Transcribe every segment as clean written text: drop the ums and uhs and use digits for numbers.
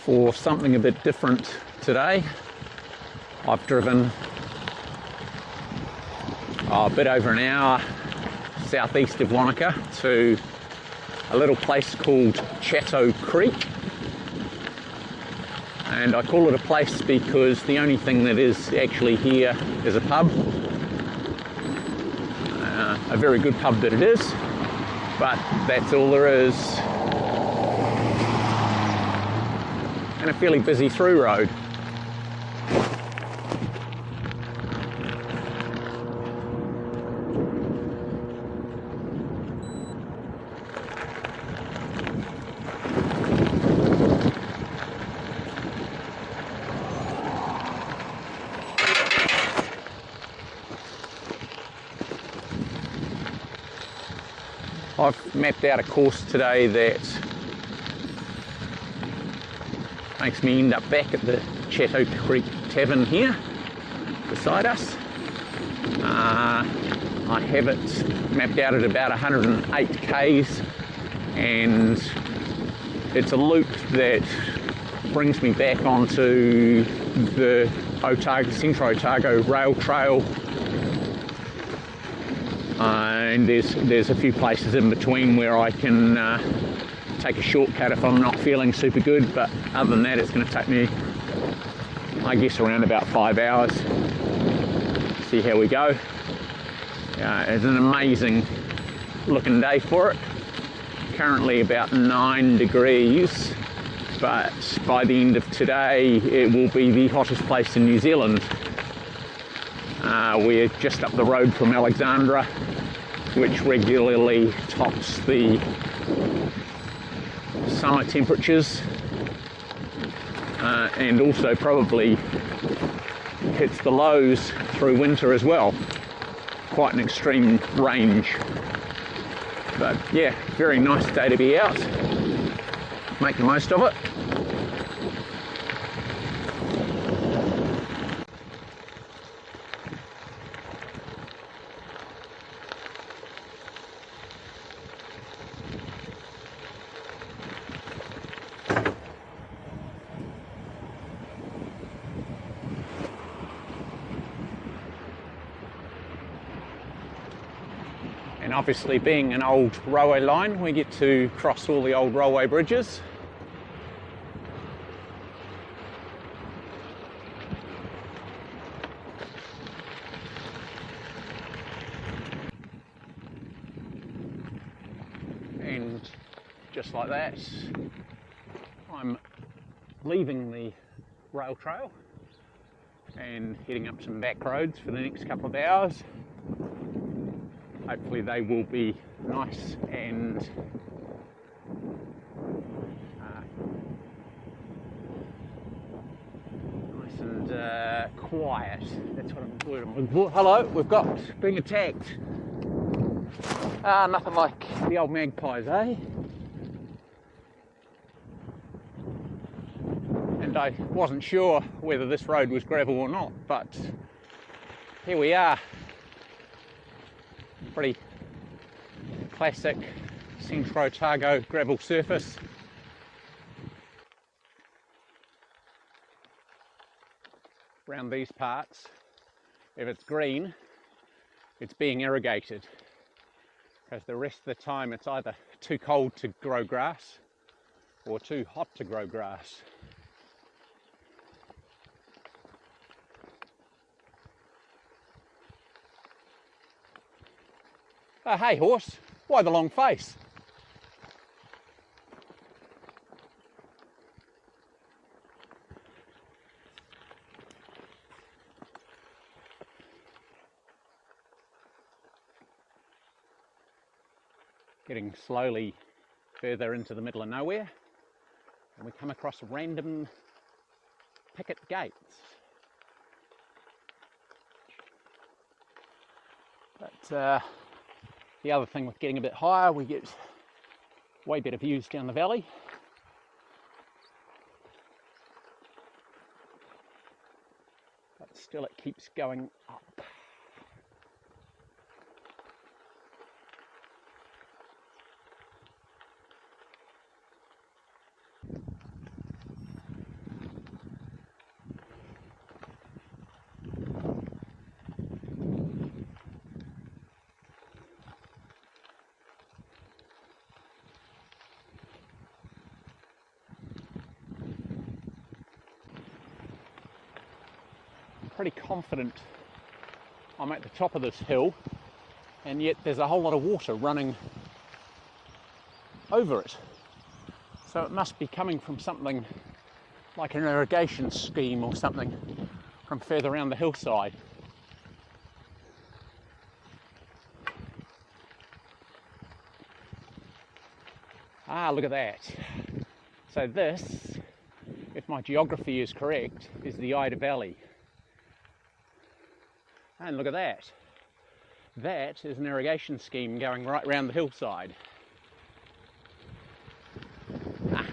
for something a bit different today. I've driven a bit over an hour southeast of Wanaka to a little place called Chatto Creek. And I call it a place because the only thing that is actually here is a pub. A very good pub that it is, but that's all there is. And a fairly busy through road. I've mapped out a course today that makes me end up back at the Chatto Creek Tavern here beside us. I have it mapped out at about 108 k's, and it's a loop that brings me back onto the Central Otago Rail Trail. And there's a few places in between where I can take a shortcut if I'm not feeling super good, but other than that it's going to take me, I guess, around about 5 hours. See how we go. It's an amazing looking day for it. Currently about 9 degrees, but by the end of today it will be the hottest place in New Zealand. We're just up the road from Alexandra, which regularly tops the summer temperatures, and also probably hits the lows through winter as well. Quite an extreme range. But yeah, very nice day to be out. Make the most of it. And obviously, being an old railway line, we get to cross all the old railway bridges. And just like that, I'm leaving the rail trail and heading up some back roads for the next couple of hours. Hopefully they will be nice and quiet. That's what I'm looking for. Hello, we've got being attacked. Nothing like the old magpies, eh? And I wasn't sure whether this road was gravel or not, but here we are. Pretty classic Central Otago gravel surface. Around these parts, if it's green, it's being irrigated, because the rest of the time it's either too cold to grow grass or too hot to grow grass. Oh, hey horse, why the long face? Getting slowly further into the middle of nowhere, and we come across random picket gates. But the other thing with getting a bit higher, we get way better views down the valley. But still it keeps going up. pretty confident I'm at the top of this hill, and yet there's a whole lot of water running over it. So it must be coming from something like an irrigation scheme or something from further around the hillside. Ah, look at that. So this, if my geography is correct, is the Ida Valley. And look at that. That is an irrigation scheme going right round the hillside. Ah.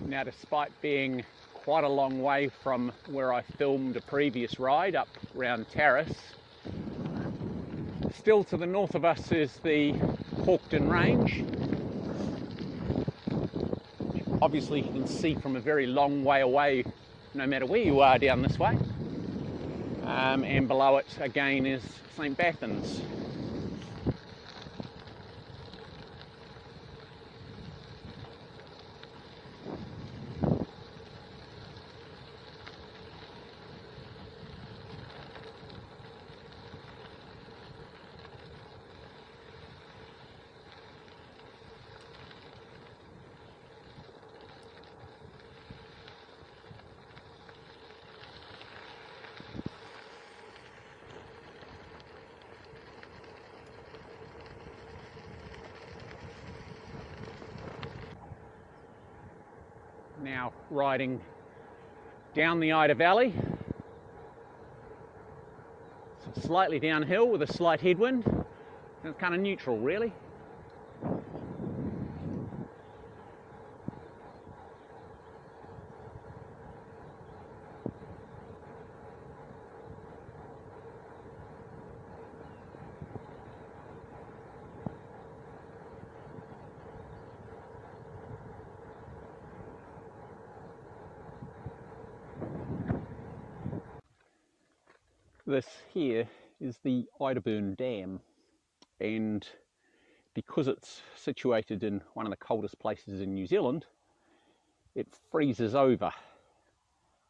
Now, despite being quite a long way from where I filmed a previous ride up round Terrace, still to the north of us is the Hawkton Range. Obviously you can see from a very long way away no matter where you are down this way, and below it again is St. Bathans. Now riding down the Ida Valley, slightly downhill with a slight headwind. It's kind of neutral really. This here is the Idaburn Dam, and because it's situated in one of the coldest places in New Zealand, it freezes over,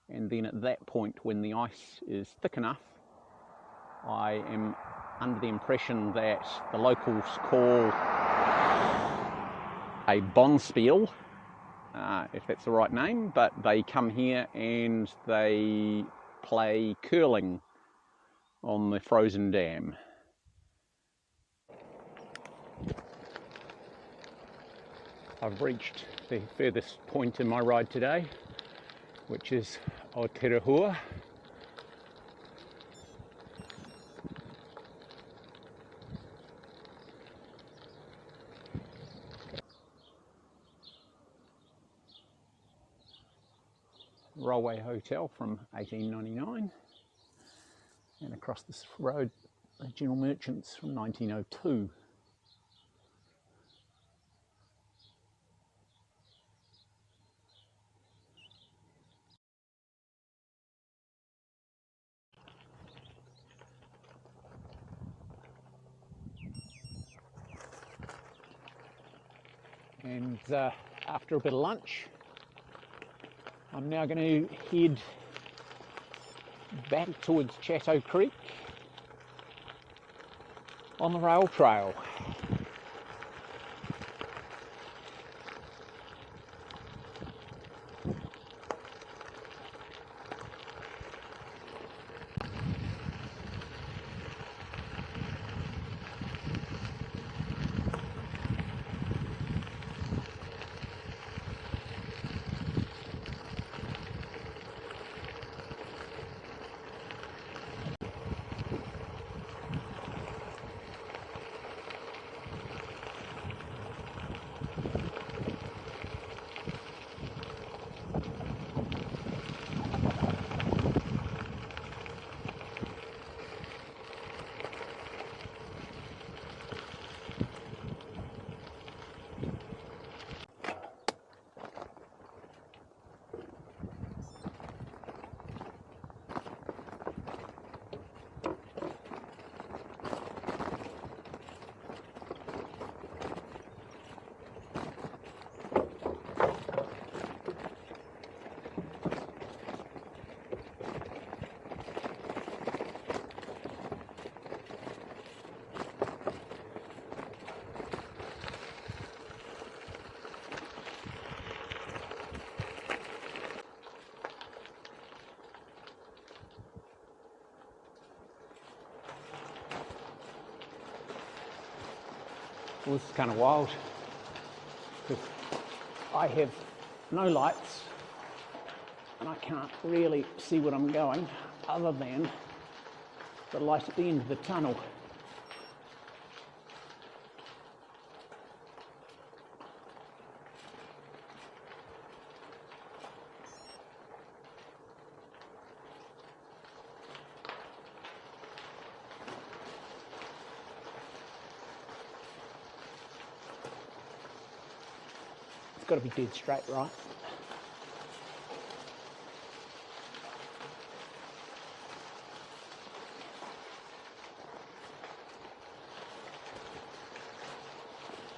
and then at that point when the ice is thick enough, I am under the impression that the locals call a bonspiel, if that's the right name, but they come here and they play curling on the frozen dam. I've reached the furthest point in my ride today, which is Oturehua. Railway Hotel from 1899, and across this road, the General Merchants from 1902. And after a bit of lunch, I'm now going to head back towards Chatto Creek on the rail trail. Well, this is kind of wild because I have no lights and I can't really see what I'm going other than the light at the end of the tunnel. It's got to be dead straight, right?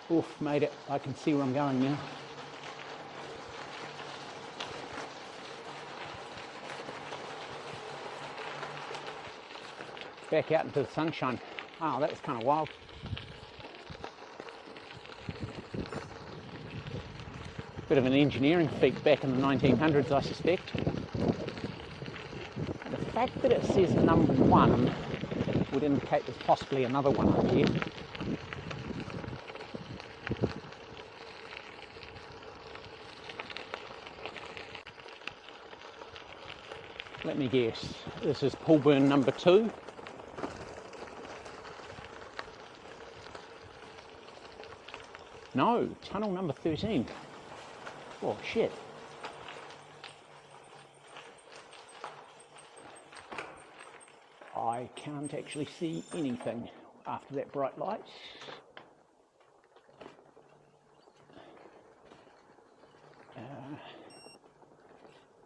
Oof, made it. I can see where I'm going now. Back out into the sunshine. Wow, that was kind of wild. Bit of an engineering feat back in the 1900s, I suspect. The fact that it says number 1 would indicate there's possibly another one up here. Let me guess, this is pull burn number 2. No, tunnel number 13. Oh shit. I can't actually see anything after that bright light.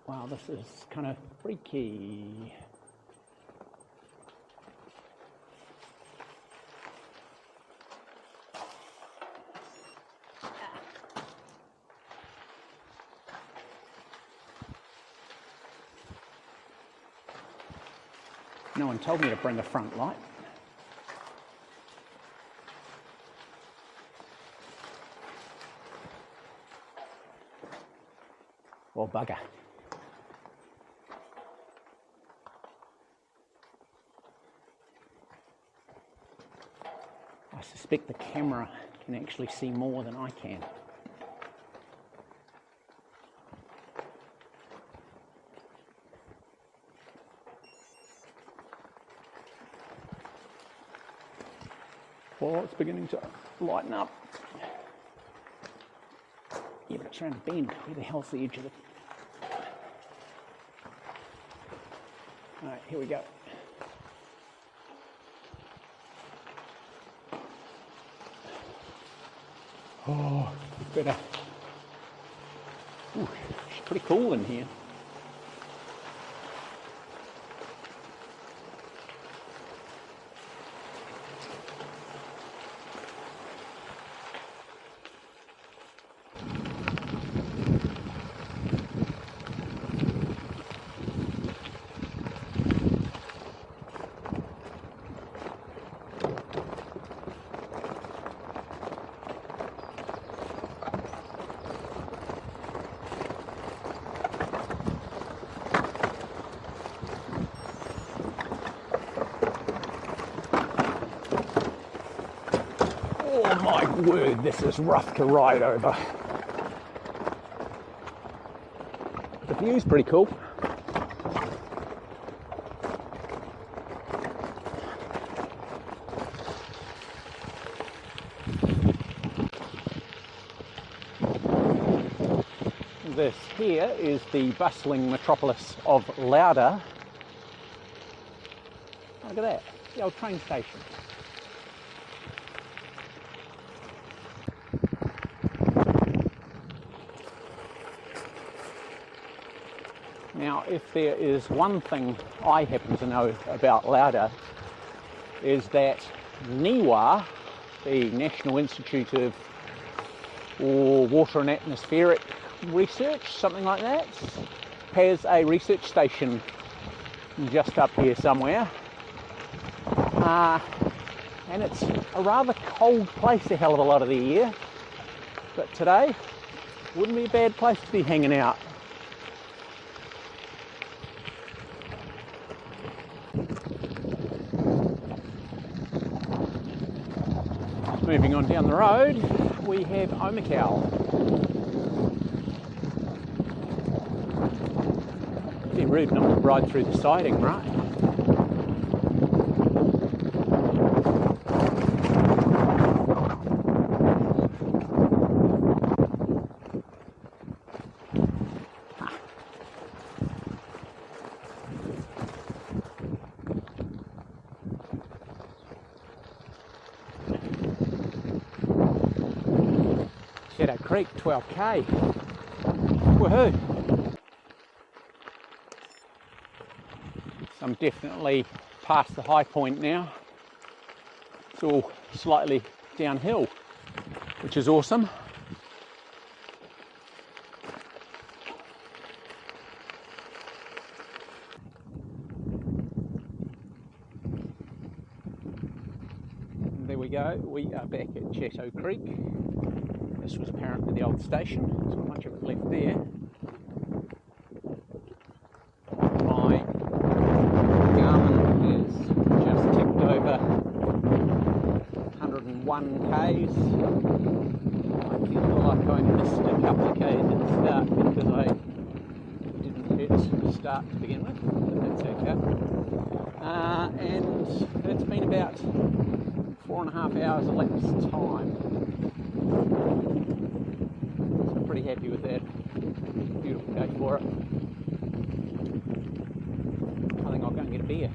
Wow, this is kind of freaky. No one told me to bring a front light. Well, bugger. I suspect the camera can actually see more than I can. Well, it's beginning to lighten up. Yeah, but it's around a bend. Where the hell's the edge of it? Alright, here we go. Oh, better. Ooh, it's pretty cool in here. Oh my word, this is rough to ride over. The view's pretty cool. This here is the bustling metropolis of Lauda. Look at that, the old train station. Now, if there is one thing I happen to know about Lauda, is that NIWA, the National Institute of Water and Atmospheric Research, something like that, has a research station just up here somewhere. And it's a rather cold place a hell of a lot of the year, but today wouldn't be a bad place to be hanging out. moving on down the road, we have Omakau. It'd be rude not to ride through the siding, right? Chatto Creek, 12k. Woohoo! So I'm definitely past the high point now. It's all slightly downhill, which is awesome. And there we go, we are back at Chatto Creek. This was apparently the old station, there's not much of it left there. My Garmin is just ticked over 101 k's. I feel like I missed a couple of k's at the start because I didn't hit start to begin with, but that's okay. And it's been about 4.5 hours elapsed time. So pretty happy with that. Beautiful day for it. I think I'll go and get a beer.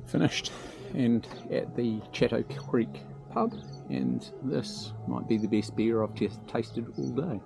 Finished and at the Chatto Creek pub, and this might be the best beer I've just tasted all day.